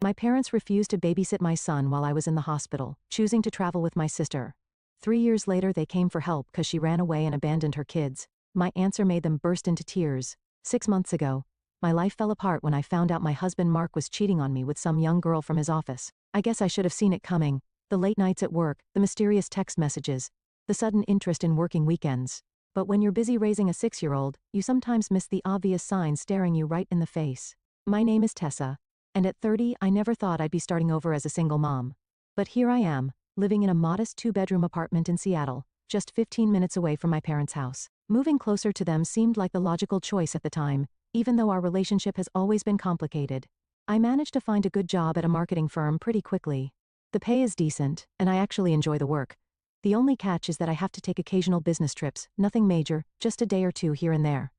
My parents refused to babysit my son while I was in the hospital, choosing to travel with my sister. 3 years later they came for help because she ran away and abandoned her kids. My answer made them burst into tears. 6 months ago, my life fell apart when I found out my husband Mark was cheating on me with some young girl from his office. I guess I should have seen it coming. The late nights at work, the mysterious text messages, the sudden interest in working weekends. But when you're busy raising a 6-year-old, you sometimes miss the obvious signs staring you right in the face. My name is Tessa, and at 30 I never thought I'd be starting over as a single mom. But here I am, living in a modest 2-bedroom apartment in Seattle, just 15 minutes away from my parents' house. Moving closer to them seemed like the logical choice at the time, even though our relationship has always been complicated. I managed to find a good job at a marketing firm pretty quickly. The pay is decent, and I actually enjoy the work. The only catch is that I have to take occasional business trips, nothing major, just a day or two here and there.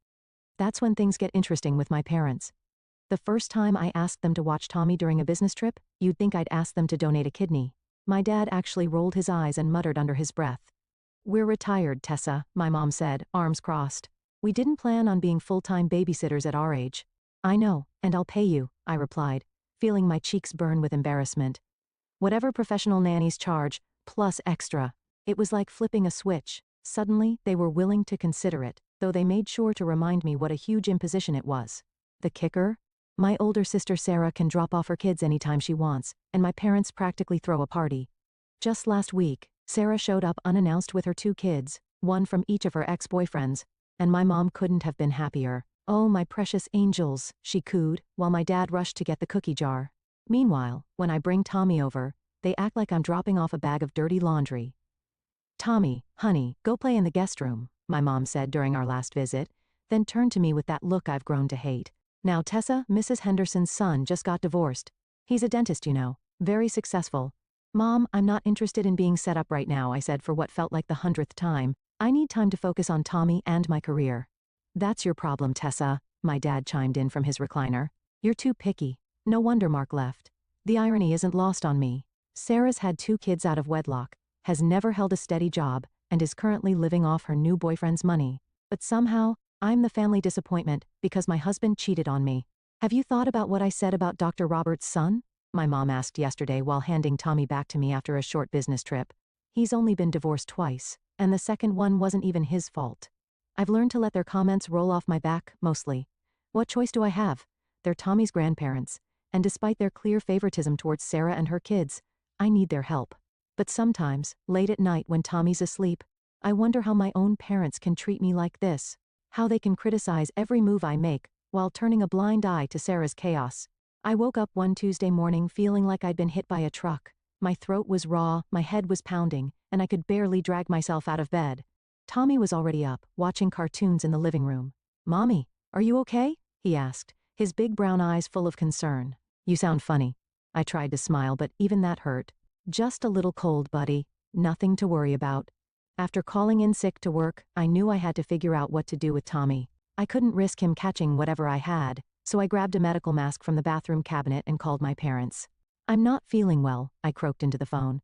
That's when things get interesting with my parents. The first time I asked them to watch Tommy during a business trip, you'd think I'd ask them to donate a kidney. My dad actually rolled his eyes and muttered under his breath. "We're retired, Tessa," my mom said, arms crossed. "We didn't plan on being full-time babysitters at our age." "I know, and I'll pay you," I replied, feeling my cheeks burn with embarrassment. "Whatever professional nannies charge, plus extra." It was like flipping a switch. Suddenly, they were willing to consider it, though they made sure to remind me what a huge imposition it was. The kicker? My older sister Sarah can drop off her kids anytime she wants, and my parents practically throw a party. Just last week, Sarah showed up unannounced with her 2 kids, one from each of her ex-boyfriends, and my mom couldn't have been happier. "Oh, my precious angels," she cooed, while my dad rushed to get the cookie jar. Meanwhile, when I bring Tommy over, they act like I'm dropping off a bag of dirty laundry. "Tommy, honey, go play in the guest room," my mom said during our last visit, then turned to me with that look I've grown to hate. "Now Tessa, Mrs. Henderson's son just got divorced. He's a dentist, you know, very successful." "Mom, I'm not interested in being set up right now," I said for what felt like the 100th time. "I need time to focus on Tommy and my career." "That's your problem, Tessa," my dad chimed in from his recliner. "You're too picky." No wonder Mark left. The irony isn't lost on me. Sarah's had 2 kids out of wedlock, has never held a steady job, and is currently living off her new boyfriend's money. But somehow, I'm the family disappointment because my husband cheated on me. "Have you thought about what I said about Dr. Roberts' son?" my mom asked yesterday while handing Tommy back to me after a short business trip. "He's only been divorced twice, and the second one wasn't even his fault. I've learned to let their comments roll off my back, mostly. What choice do I have? They're Tommy's grandparents, and despite their clear favoritism towards Sarah and her kids, I need their help. But sometimes, late at night when Tommy's asleep, I wonder how my own parents can treat me like this. How they can criticize every move I make, while turning a blind eye to Sarah's chaos. I woke up one Tuesday morning feeling like I'd been hit by a truck. My throat was raw, my head was pounding, and I could barely drag myself out of bed. Tommy was already up, watching cartoons in the living room. "Mommy, are you okay?" he asked, his big brown eyes full of concern. "You sound funny." I tried to smile, but even that hurt. "Just a little cold, buddy. Nothing to worry about." After calling in sick to work, I knew I had to figure out what to do with Tommy. I couldn't risk him catching whatever I had, so I grabbed a medical mask from the bathroom cabinet and called my parents. "I'm not feeling well," I croaked into the phone.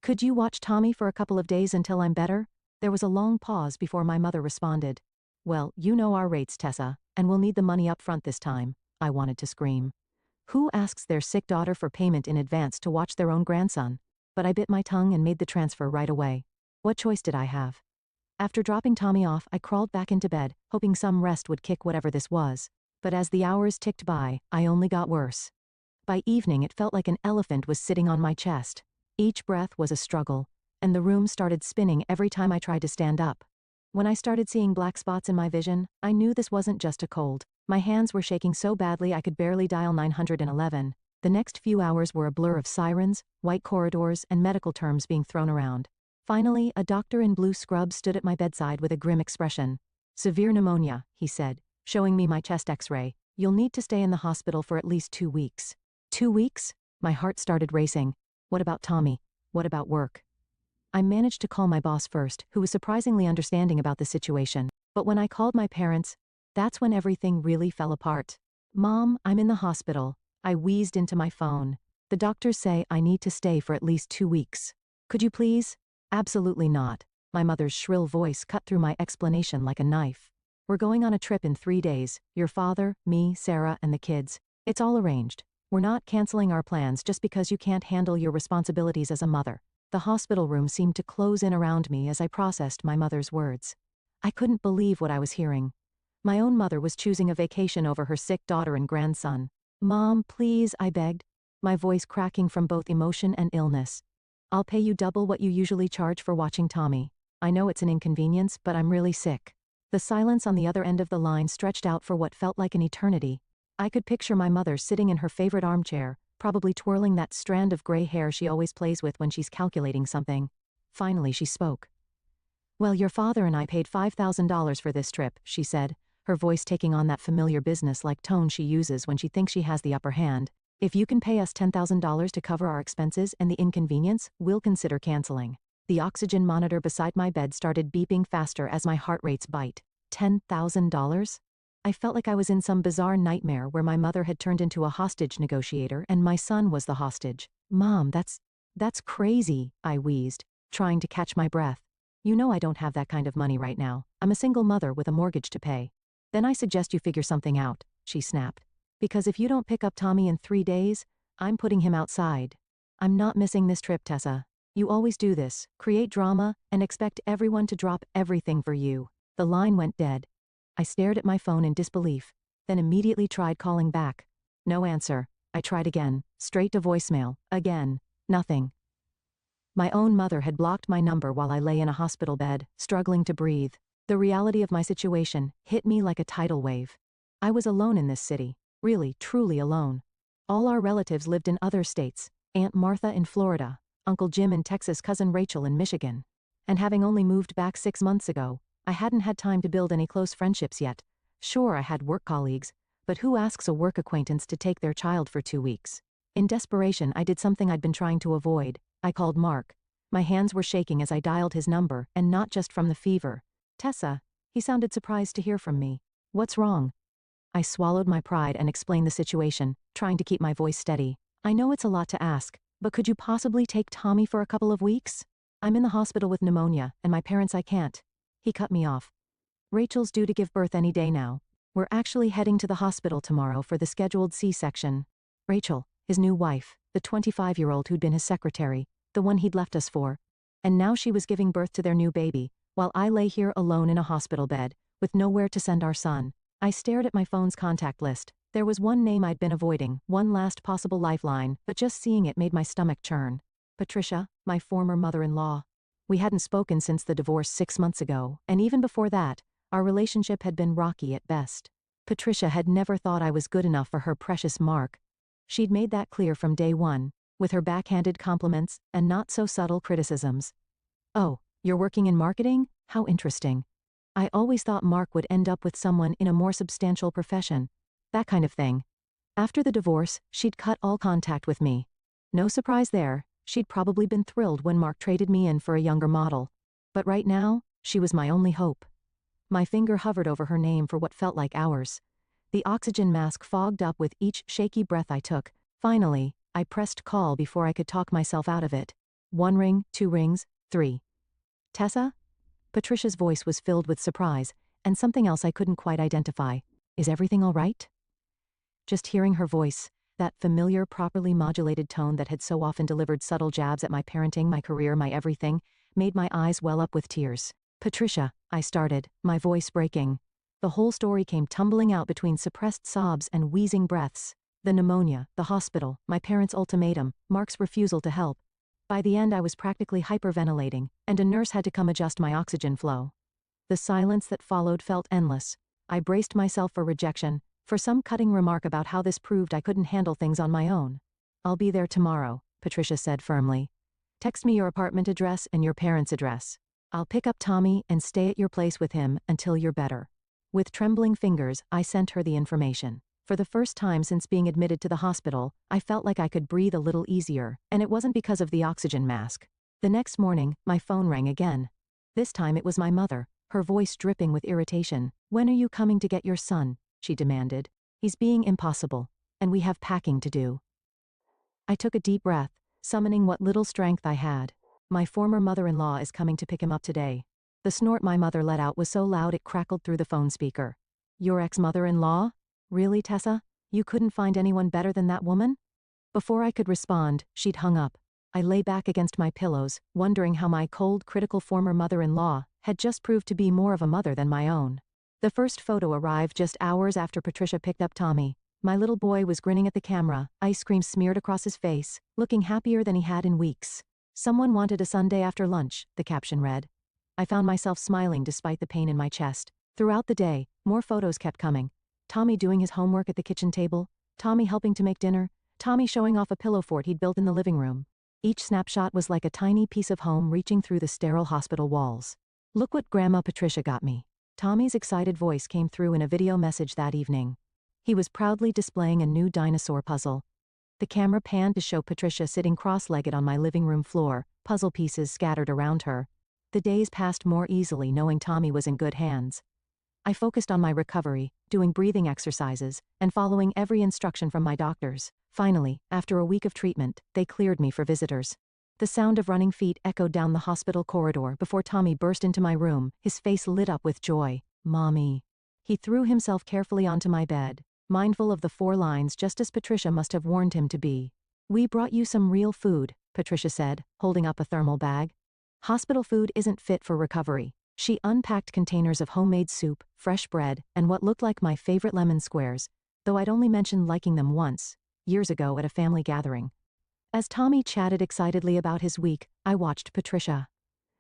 "Could you watch Tommy for a couple of days until I'm better?" There was a long pause before my mother responded. "Well, you know our rates, Tessa, and we'll need the money up front this time," I wanted to scream. Who asks their sick daughter for payment in advance to watch their own grandson? But I bit my tongue and made the transfer right away. What choice did I have? After dropping Tommy off, I crawled back into bed, hoping some rest would kick whatever this was. But as the hours ticked by, I only got worse. By evening it felt like an elephant was sitting on my chest. Each breath was a struggle, and the room started spinning every time I tried to stand up. When I started seeing black spots in my vision, I knew this wasn't just a cold. My hands were shaking so badly I could barely dial 911. The next few hours were a blur of sirens, white corridors, and medical terms being thrown around. Finally, a doctor in blue scrubs stood at my bedside with a grim expression. "Severe pneumonia," he said, showing me my chest x-ray. "You'll need to stay in the hospital for at least 2 weeks." 2 weeks? My heart started racing. What about Tommy? What about work? I managed to call my boss first, who was surprisingly understanding about the situation. But when I called my parents, that's when everything really fell apart. "Mom, I'm in the hospital." I wheezed into my phone. "The doctors say I need to stay for at least 2 weeks. Could you please?" "Absolutely not." My mother's shrill voice cut through my explanation like a knife. "We're going on a trip in 3 days, your father, me, Sarah, and the kids. It's all arranged. We're not canceling our plans just because you can't handle your responsibilities as a mother. The hospital room seemed to close in around me as I processed my mother's words. I couldn't believe what I was hearing. My own mother was choosing a vacation over her sick daughter and grandson. "Mom, please," I begged, my voice cracking from both emotion and illness. "I'll pay you double what you usually charge for watching Tommy. I know it's an inconvenience, but I'm really sick." The silence on the other end of the line stretched out for what felt like an eternity. I could picture my mother sitting in her favorite armchair, probably twirling that strand of gray hair she always plays with when she's calculating something. Finally she spoke. "Well, your father and I paid $5,000 for this trip," she said, her voice taking on that familiar business-like tone she uses when she thinks she has the upper hand. "If you can pay us $10,000 to cover our expenses and the inconvenience, we'll consider canceling." The oxygen monitor beside my bed started beeping faster as my heart rates bite. $10,000? I felt like I was in some bizarre nightmare where my mother had turned into a hostage negotiator and my son was the hostage. "Mom, that's crazy," I wheezed, trying to catch my breath. "You know I don't have that kind of money right now. I'm a single mother with a mortgage to pay." "Then I suggest you figure something out," she snapped. "Because if you don't pick up Tommy in 3 days, I'm putting him outside." "I'm not missing this trip, Tessa. You always do this, create drama, and expect everyone to drop everything for you." The line went dead. I stared at my phone in disbelief, then immediately tried calling back. No answer. I tried again, straight to voicemail, again, nothing. My own mother had blocked my number while I lay in a hospital bed, struggling to breathe. The reality of my situation hit me like a tidal wave. I was alone in this city, really, truly alone. All our relatives lived in other states, Aunt Martha in Florida, Uncle Jim in Texas, Cousin Rachel in Michigan. And having only moved back 6 months ago, I hadn't had time to build any close friendships yet. Sure, I had work colleagues, but who asks a work acquaintance to take their child for 2 weeks? In desperation, I did something I'd been trying to avoid. I called Mark. My hands were shaking as I dialed his number, and not just from the fever. "Tessa," he sounded surprised to hear from me. "What's wrong?" I swallowed my pride and explained the situation, trying to keep my voice steady. "I know it's a lot to ask, but could you possibly take Tommy for a couple of weeks? I'm in the hospital with pneumonia, and my parents I can't." He cut me off. "Rachel's due to give birth any day now. We're actually heading to the hospital tomorrow for the scheduled C-section." Rachel, his new wife, the 25-year-old who'd been his secretary, the one he'd left us for. And now she was giving birth to their new baby, while I lay here alone in a hospital bed, with nowhere to send our son. I stared at my phone's contact list. There was one name I'd been avoiding, one last possible lifeline, but just seeing it made my stomach churn. Patricia, my former mother-in-law. We hadn't spoken since the divorce 6 months ago, and even before that, our relationship had been rocky at best. Patricia had never thought I was good enough for her precious Mark. She'd made that clear from day one, with her backhanded compliments and not-so-subtle criticisms. "Oh, you're working in marketing? How interesting. I always thought Mark would end up with someone in a more substantial profession." That kind of thing. After the divorce, she'd cut all contact with me. No surprise there. She'd probably been thrilled when Mark traded me in for a younger model. But right now, she was my only hope. My finger hovered over her name for what felt like hours. The oxygen mask fogged up with each shaky breath I took. Finally, I pressed call before I could talk myself out of it. 1 ring, 2 rings, 3. "Tessa?" Patricia's voice was filled with surprise, and something else I couldn't quite identify. "Is everything all right?" Just hearing her voice, that familiar, properly modulated tone that had so often delivered subtle jabs at my parenting, my career, my everything, made my eyes well up with tears. "Patricia," I started, my voice breaking. The whole story came tumbling out between suppressed sobs and wheezing breaths. The pneumonia, the hospital, my parents' ultimatum, Mark's refusal to help. By the end I was practically hyperventilating, and a nurse had to come adjust my oxygen flow. The silence that followed felt endless. I braced myself for rejection, for some cutting remark about how this proved I couldn't handle things on my own. "I'll be there tomorrow," Patricia said firmly. "Text me your apartment address and your parents' address. I'll pick up Tommy and stay at your place with him until you're better." With trembling fingers, I sent her the information. For the first time since being admitted to the hospital, I felt like I could breathe a little easier, and it wasn't because of the oxygen mask. The next morning, my phone rang again. This time it was my mother, her voice dripping with irritation. "When are you coming to get your son?" she demanded. "He's being impossible, and we have packing to do." I took a deep breath, summoning what little strength I had. "My former mother-in-law is coming to pick him up today." The snort my mother let out was so loud it crackled through the phone speaker. "Your ex-mother-in-law? Really, Tessa? You couldn't find anyone better than that woman?" Before I could respond, she'd hung up. I lay back against my pillows, wondering how my cold, critical former mother-in-law had just proved to be more of a mother than my own. The first photo arrived just hours after Patricia picked up Tommy. My little boy was grinning at the camera, ice cream smeared across his face, looking happier than he had in weeks. "Someone wanted a Sunday after lunch," the caption read. I found myself smiling despite the pain in my chest. Throughout the day, more photos kept coming. Tommy doing his homework at the kitchen table, Tommy helping to make dinner, Tommy showing off a pillow fort he'd built in the living room. Each snapshot was like a tiny piece of home reaching through the sterile hospital walls. "Look what Grandma Patricia got me." Tommy's excited voice came through in a video message that evening. He was proudly displaying a new dinosaur puzzle. The camera panned to show Patricia sitting cross-legged on my living room floor, puzzle pieces scattered around her. The days passed more easily knowing Tommy was in good hands. I focused on my recovery, doing breathing exercises, and following every instruction from my doctors. Finally, after a week of treatment, they cleared me for visitors. The sound of running feet echoed down the hospital corridor before Tommy burst into my room, his face lit up with joy. "Mommy." He threw himself carefully onto my bed, mindful of the 4 lines just as Patricia must have warned him to be. "We brought you some real food," Patricia said, holding up a thermal bag. "Hospital food isn't fit for recovery." She unpacked containers of homemade soup, fresh bread, and what looked like my favorite lemon squares, though I'd only mentioned liking them once, years ago at a family gathering. As Tommy chatted excitedly about his week, I watched Patricia.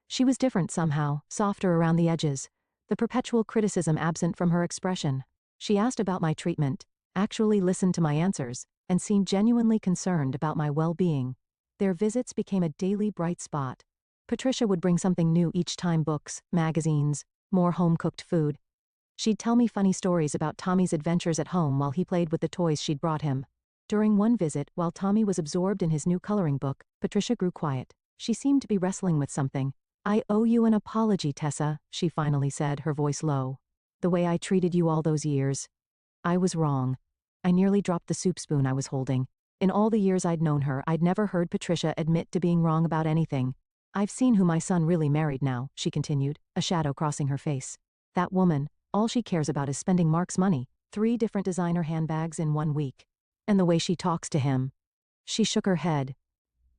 She was different somehow, softer around the edges, the perpetual criticism absent from her expression. She asked about my treatment, actually listened to my answers, and seemed genuinely concerned about my well-being. Their visits became a daily bright spot. Patricia would bring something new each time: books, magazines, more home-cooked food. She'd tell me funny stories about Tommy's adventures at home while he played with the toys she'd brought him. During one visit, while Tommy was absorbed in his new coloring book, Patricia grew quiet. She seemed to be wrestling with something. "I owe you an apology, Tessa," she finally said, her voice low. "The way I treated you all those years. I was wrong." I nearly dropped the soup spoon I was holding. In all the years I'd known her, I'd never heard Patricia admit to being wrong about anything. "I've seen who my son really married now," she continued, a shadow crossing her face. "That woman, all she cares about is spending Mark's money, 3 different designer handbags in 1 week. And the way she talks to him." She shook her head.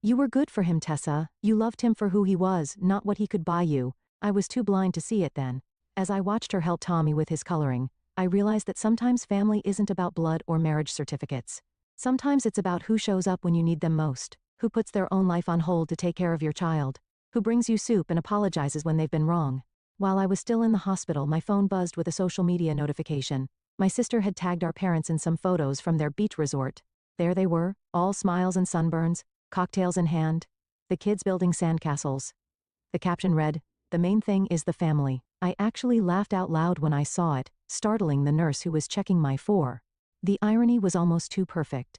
"You were good for him, Tessa. You loved him for who he was, not what he could buy you." I was too blind to see it then. As I watched her help Tommy with his coloring, I realized that sometimes family isn't about blood or marriage certificates. Sometimes it's about who shows up when you need them most, who puts their own life on hold to take care of your child, who brings you soup and apologizes when they've been wrong. While I was still in the hospital, my phone buzzed with a social media notification. My sister had tagged our parents in some photos from their beach resort. There they were, all smiles and sunburns, cocktails in hand, the kids building sandcastles. The caption read, "The main thing is the family." I actually laughed out loud when I saw it, startling the nurse who was checking my for. The irony was almost too perfect.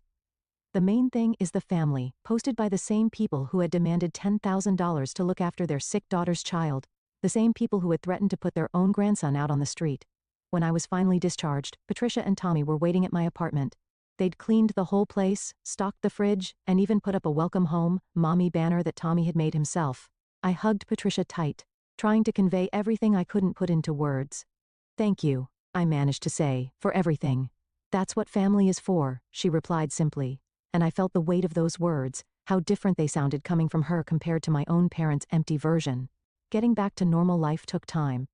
"The main thing is the family," posted by the same people who had demanded $10,000 to look after their sick daughter's child, the same people who had threatened to put their own grandson out on the street. When I was finally discharged, Patricia and Tommy were waiting at my apartment. They'd cleaned the whole place, stocked the fridge, and even put up a welcome home, mommy banner that Tommy had made himself. I hugged Patricia tight, trying to convey everything I couldn't put into words. "Thank you," I managed to say, "for everything." "That's what family is for," she replied simply, and I felt the weight of those words, how different they sounded coming from her compared to my own parents' empty version. Getting back to normal life took time.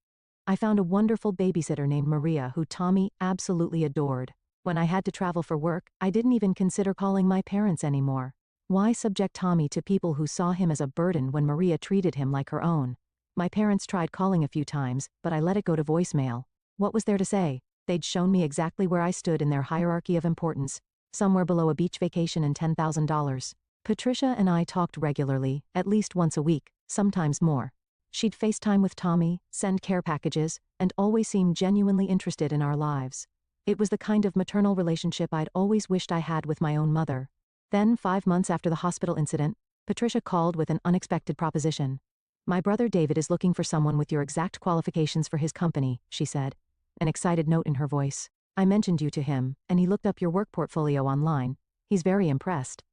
I found a wonderful babysitter named Maria who Tommy absolutely adored. When I had to travel for work, I didn't even consider calling my parents anymore. Why subject Tommy to people who saw him as a burden when Maria treated him like her own? My parents tried calling a few times, but I let it go to voicemail. What was there to say? They'd shown me exactly where I stood in their hierarchy of importance, somewhere below a beach vacation and $10,000. Patricia and I talked regularly, at least once a week, sometimes more. She'd FaceTime with Tommy, send care packages, and always seemed genuinely interested in our lives. It was the kind of maternal relationship I'd always wished I had with my own mother. Then, 5 months after the hospital incident, Patricia called with an unexpected proposition. "My brother David is looking for someone with your exact qualifications for his company," she said, an excited note in her voice. "I mentioned you to him, and he looked up your work portfolio online. He's very impressed."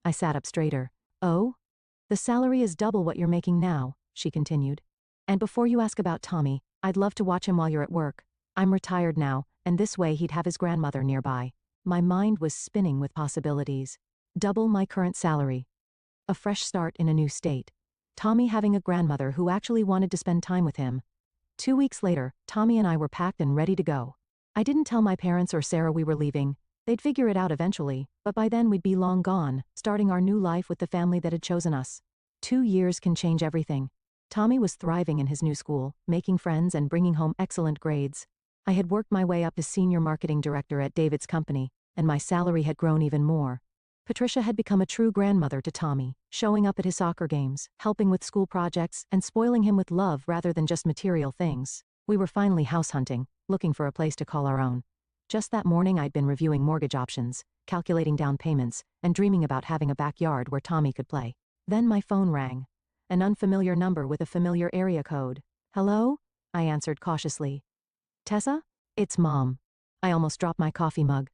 I sat up straighter. "Oh? The salary is double what you're making now," she continued. "And before you ask about Tommy, I'd love to watch him while you're at work. I'm retired now, and this way he'd have his grandmother nearby." My mind was spinning with possibilities. Double my current salary. A fresh start in a new state. Tommy having a grandmother who actually wanted to spend time with him. 2 weeks later, Tommy and I were packed and ready to go. I didn't tell my parents or Sarah we were leaving. They'd figure it out eventually, but by then we'd be long gone, starting our new life with the family that had chosen us. 2 years can change everything. Tommy was thriving in his new school, making friends and bringing home excellent grades. I had worked my way up to senior marketing director at David's company, and my salary had grown even more. Patricia had become a true grandmother to Tommy, showing up at his soccer games, helping with school projects, and spoiling him with love rather than just material things. We were finally house hunting, looking for a place to call our own. Just that morning I'd been reviewing mortgage options, calculating down payments, and dreaming about having a backyard where Tommy could play. Then my phone rang. An unfamiliar number with a familiar area code. "Hello?" I answered cautiously. "Tessa? It's Mom." I almost dropped my coffee mug.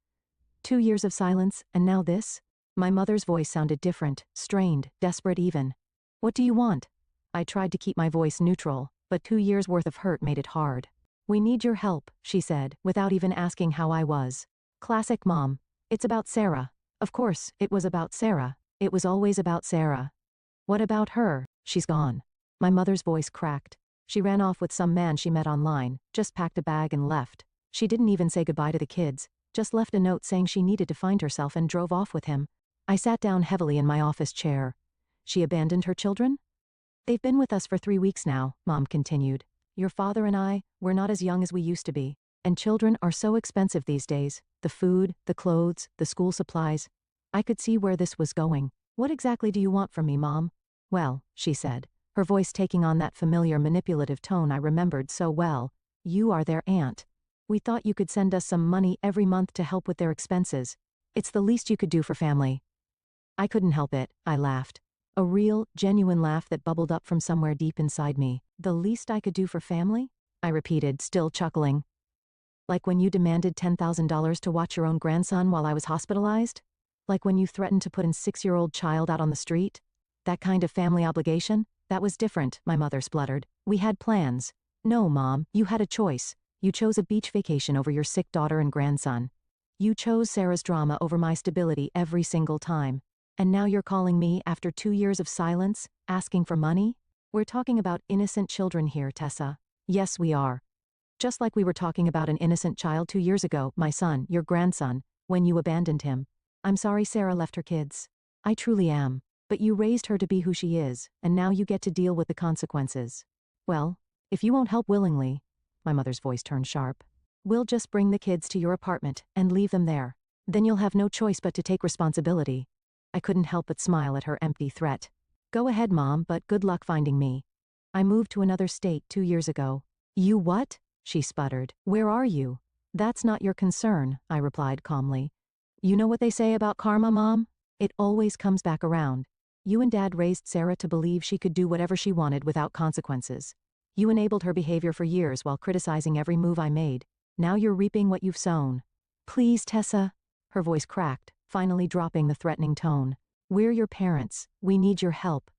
2 years of silence, and now this? My mother's voice sounded different, strained, desperate even. "What do you want?" I tried to keep my voice neutral, but 2 years' worth of hurt made it hard. "We need your help," she said, without even asking how I was. Classic mom. "It's about Sarah." Of course, it was about Sarah. It was always about Sarah. "What about her?" "She's gone." My mother's voice cracked. "She ran off with some man she met online, just packed a bag and left. She didn't even say goodbye to the kids, just left a note saying she needed to find herself and drove off with him." I sat down heavily in my office chair. "She abandoned her children?" "They've been with us for 3 weeks now," Mom continued. "Your father and I, we're not as young as we used to be. And children are so expensive these days. The food, the clothes, the school supplies." I could see where this was going. "What exactly do you want from me, Mom?" "Well," she said, her voice taking on that familiar manipulative tone I remembered so well. "You are their aunt. We thought you could send us some money every month to help with their expenses. It's the least you could do for family." I couldn't help it, I laughed. A real, genuine laugh that bubbled up from somewhere deep inside me. "The least I could do for family?" I repeated, still chuckling. "Like when you demanded $10,000 to watch your own grandson while I was hospitalized? Like when you threatened to put a 6-year-old child out on the street? That kind of family obligation? That was different," my mother spluttered. "We had plans." "No, Mom, you had a choice. You chose a beach vacation over your sick daughter and grandson. You chose Sarah's drama over my stability every single time. And now you're calling me, after 2 years of silence, asking for money? We're talking about innocent children here, Tessa." "Yes, we are. Just like we were talking about an innocent child 2 years ago, my son, your grandson, when you abandoned him. I'm sorry Sarah left her kids. I truly am. But you raised her to be who she is, and now you get to deal with the consequences. Well, if you won't help willingly," my mother's voice turned sharp, "we'll just bring the kids to your apartment and leave them there. Then you'll have no choice but to take responsibility." I couldn't help but smile at her empty threat. "Go ahead, Mom, but good luck finding me. I moved to another state 2 years ago." "You what?" she sputtered. "Where are you?" "That's not your concern," I replied calmly. "You know what they say about karma, Mom? It always comes back around. You and Dad raised Sarah to believe she could do whatever she wanted without consequences. You enabled her behavior for years while criticizing every move I made. Now you're reaping what you've sown." "Please, Tessa." Her voice cracked, finally dropping the threatening tone. "We're your parents. We need your help."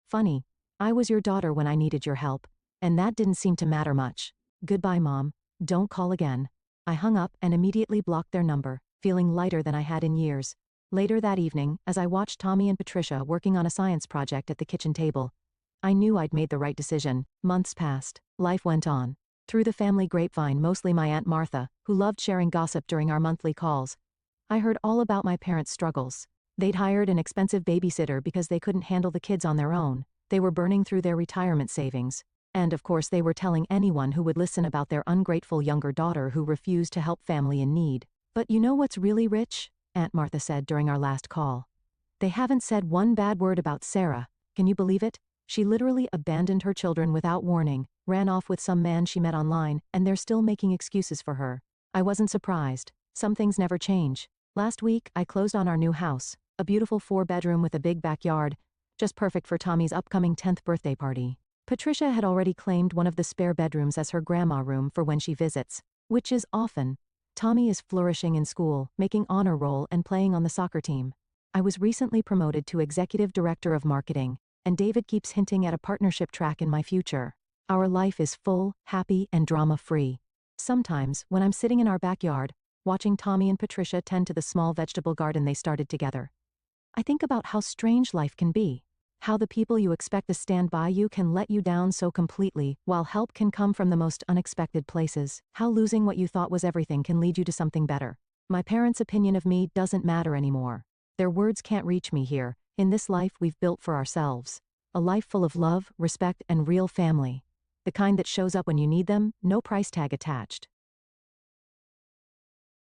Funny. I was your daughter when I needed your help, and that didn't seem to matter much. "Goodbye, Mom. Don't call again." I hung up and immediately blocked their number, feeling lighter than I had in years. Later that evening, as I watched Tommy and Patricia working on a science project at the kitchen table, I knew I'd made the right decision. Months passed. Life went on. Through the family grapevine, mostly my Aunt Martha, who loved sharing gossip during our monthly calls, I heard all about my parents' struggles. They'd hired an expensive babysitter because they couldn't handle the kids on their own. They were burning through their retirement savings. And of course they were telling anyone who would listen about their ungrateful younger daughter who refused to help family in need. "But you know what's really rich?" Aunt Martha said during our last call. "They haven't said one bad word about Sarah. Can you believe it? She literally abandoned her children without warning, ran off with some man she met online, and they're still making excuses for her." I wasn't surprised. Some things never change. Last week, I closed on our new house, a beautiful 4-bedroom with a big backyard, just perfect for Tommy's upcoming 10th birthday party. Patricia had already claimed one of the spare bedrooms as her grandma room for when she visits, which is often. Tommy is flourishing in school, making honor roll and playing on the soccer team. I was recently promoted to Executive Director of Marketing, and David keeps hinting at a partnership track in my future. Our life is full, happy, and drama-free. Sometimes, when I'm sitting in our backyard, watching Tommy and Patricia tend to the small vegetable garden they started together, I think about how strange life can be. How the people you expect to stand by you can let you down so completely, while help can come from the most unexpected places. How losing what you thought was everything can lead you to something better. My parents' opinion of me doesn't matter anymore. Their words can't reach me here, in this life we've built for ourselves. A life full of love, respect, and real family. The kind that shows up when you need them, no price tag attached.